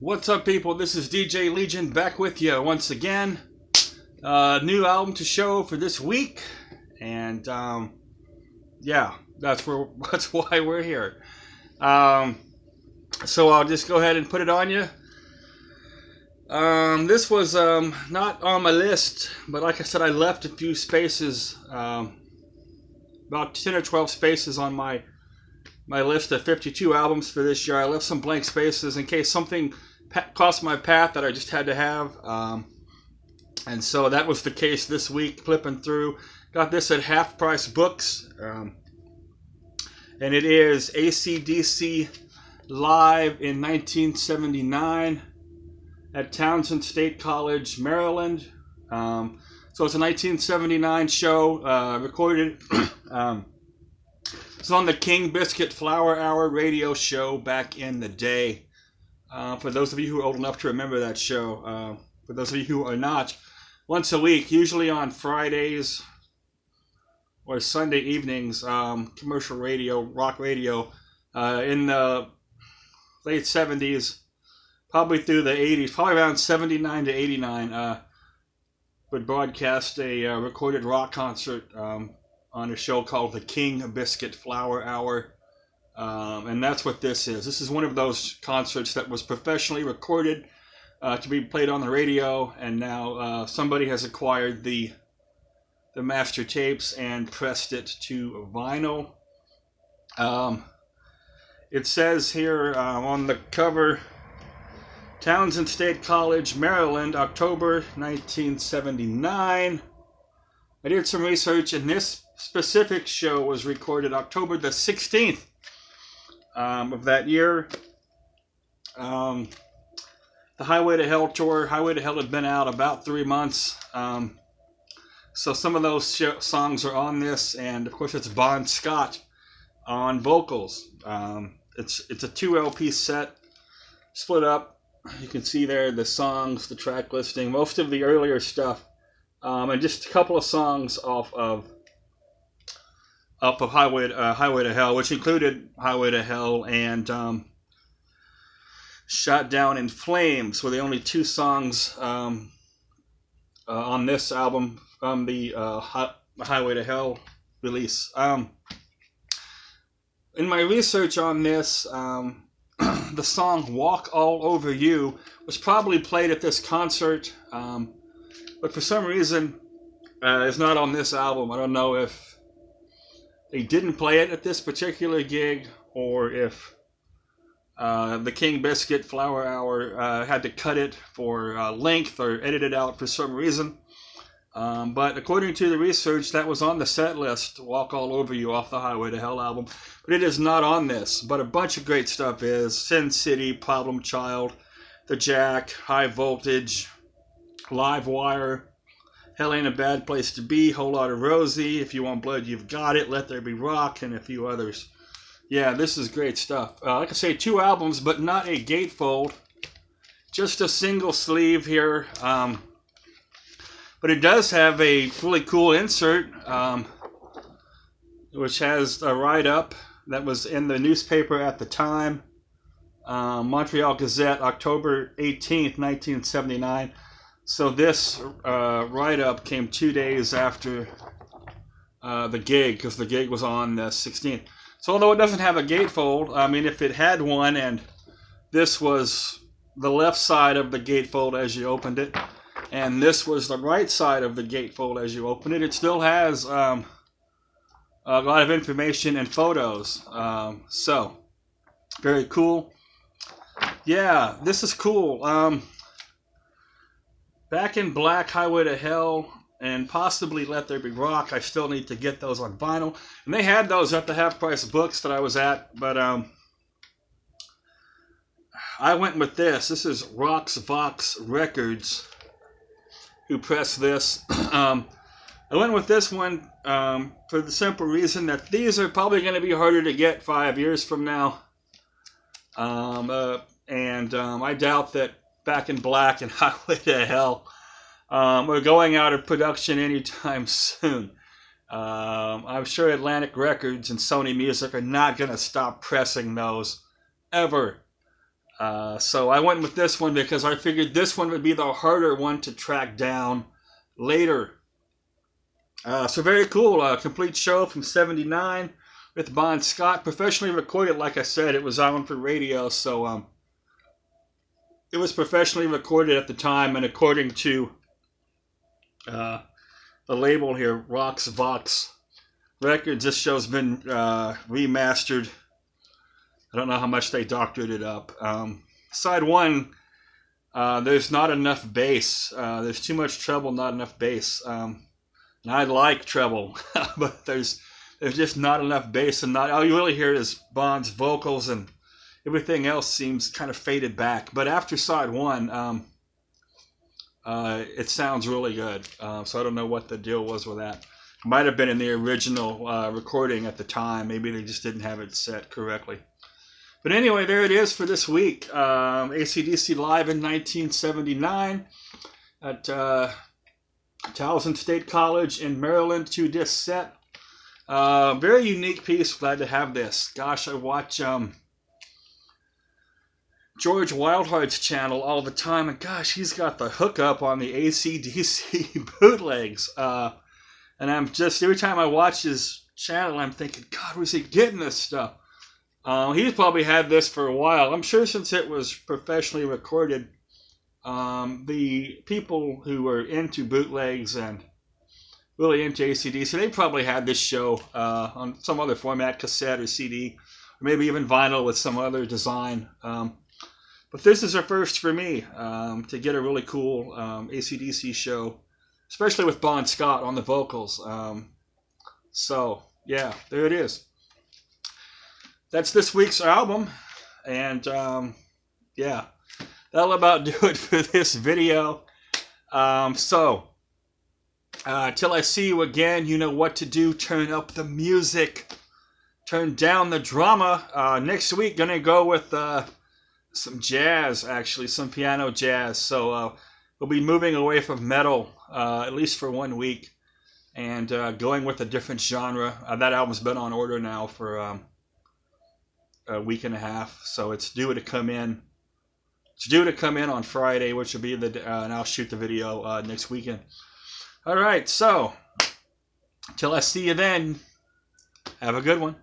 What's up, people? This is DJ Legion back with you once again. New album to show for this week, and yeah, that's why we're here. So I'll just go ahead and put it on you. This was not on my list, but like I said, I left a few spaces, about 10 or 12 spaces on my list of 52 albums for this year. I left some blank spaces in case something crossed my path that I just had to have. And so that was the case this week, flipping through. Got this at Half Price Books. And it is AC/DC live in 1979 at Townsend State College, Maryland. So it's a 1979 show, recorded. It's on the King Biscuit Flower Hour radio show back in the day. For those of you who are old enough to remember that show. For those of you who are not, once a week, usually on Fridays or Sunday evenings, commercial radio, rock radio, in the late 70s, probably through the 80s, probably around 79 to 89, would broadcast a recorded rock concert on a show called the King Biscuit Flower Hour. And that's what this is. This is one of those concerts that was professionally recorded to be played on the radio, and now somebody has acquired the master tapes and pressed it to vinyl. It says here on the cover, Townsend State College, Maryland, October 1979. I did some research, and this specific show was recorded October the 16th of that year. The Highway to Hell tour. Highway to Hell had been out about 3 months. So some of those songs are on this, and of course it's Bon Scott on vocals. It's a 2 LP set, split up. You can see there the songs, the track listing, most of the earlier stuff, and just a couple of songs off of Highway to Hell, which included Highway to Hell and Shot Down in Flames, were the only two songs on this album from the Highway to Hell release. In my research on this, the song Walk All Over You was probably played at this concert, but for some reason it's not on this album. I don't know if they didn't play it at this particular gig, or if the King Biscuit Flower Hour had to cut it for length or edit it out for some reason. But according to the research, that was on the set list, Walk All Over You off the Highway to Hell album. But it is not on this. But a bunch of great stuff is. Sin City, Problem Child, The Jack, High Voltage, Live Wire, Hell Ain't a Bad Place to Be, Whole Lotta Rosie, If You Want Blood, You've Got It, Let There Be Rock, and a few others. Yeah, this is great stuff. Like I say, 2 albums, but not a gatefold. Just a single sleeve here. But it does have a really cool insert, which has a write-up that was in the newspaper at the time. Montreal Gazette, October 18th, 1979. So this write-up came 2 days after the gig, because the gig was on the 16th. So although it doesn't have a gatefold, I mean, if it had one and this was the left side of the gatefold as you opened it, and this was the right side of the gatefold as you open it, it still has a lot of information and photos. So, very cool. Yeah, this is cool. Back in Black, Highway to Hell, and possibly Let There Be Rock. I still need to get those on vinyl. And they had those at the Half Price Books that I was at, but I went with this. This is Rox Vox Records who pressed this. I went with this one for the simple reason that these are probably going to be harder to get 5 years from now. I doubt that Back in Black and Highway to Hell we're going out of production anytime soon. I'm sure Atlantic Records and Sony Music are not going to stop pressing those ever. So I went with this one because I figured this one would be the harder one to track down later. So very cool. Complete show from '79 with Bon Scott. Professionally recorded, like I said. It was on for radio, so it was professionally recorded at the time, and according to the label here, Rox Vox Records, this show's been remastered. I don't know how much they doctored it up. Side one, there's not enough bass. There's too much treble, not enough bass. And I like treble, but there's just not enough bass, and all you really hear is Bon's vocals, and everything else seems kind of faded back. But after side one, it sounds really good. So I don't know what the deal was with that. It might have been in the original recording at the time. Maybe they just didn't have it set correctly. But anyway, there it is for this week. AC/DC live in 1979 at Towson State College in Maryland, 2-disc set. Very unique piece. Glad to have this. Gosh, I watch George Wildheart's channel all the time, and gosh, he's got the hookup on the AC/DC bootlegs. And I'm just, every time I watch his channel, I'm thinking, God, where's he getting this stuff? He's probably had this for a while. I'm sure since it was professionally recorded, the people who were into bootlegs and really into AC/DC, they probably had this show on some other format, cassette or CD, or maybe even vinyl with some other design. But this is a first for me, to get a really cool AC/DC show, especially with Bon Scott on the vocals. So, yeah, there it is. That's this week's album, and yeah, that'll about do it for this video. So, till I see you again, you know what to do. Turn up the music, turn down the drama. Next week, gonna go with some jazz, actually, some piano jazz. So we'll be moving away from metal, at least for 1 week, and going with a different genre. That album's been on order now for a week and a half, so it's due to come in. It's due to come in on Friday, which will be and I'll shoot the video next weekend. All right, so till I see you then, have a good one.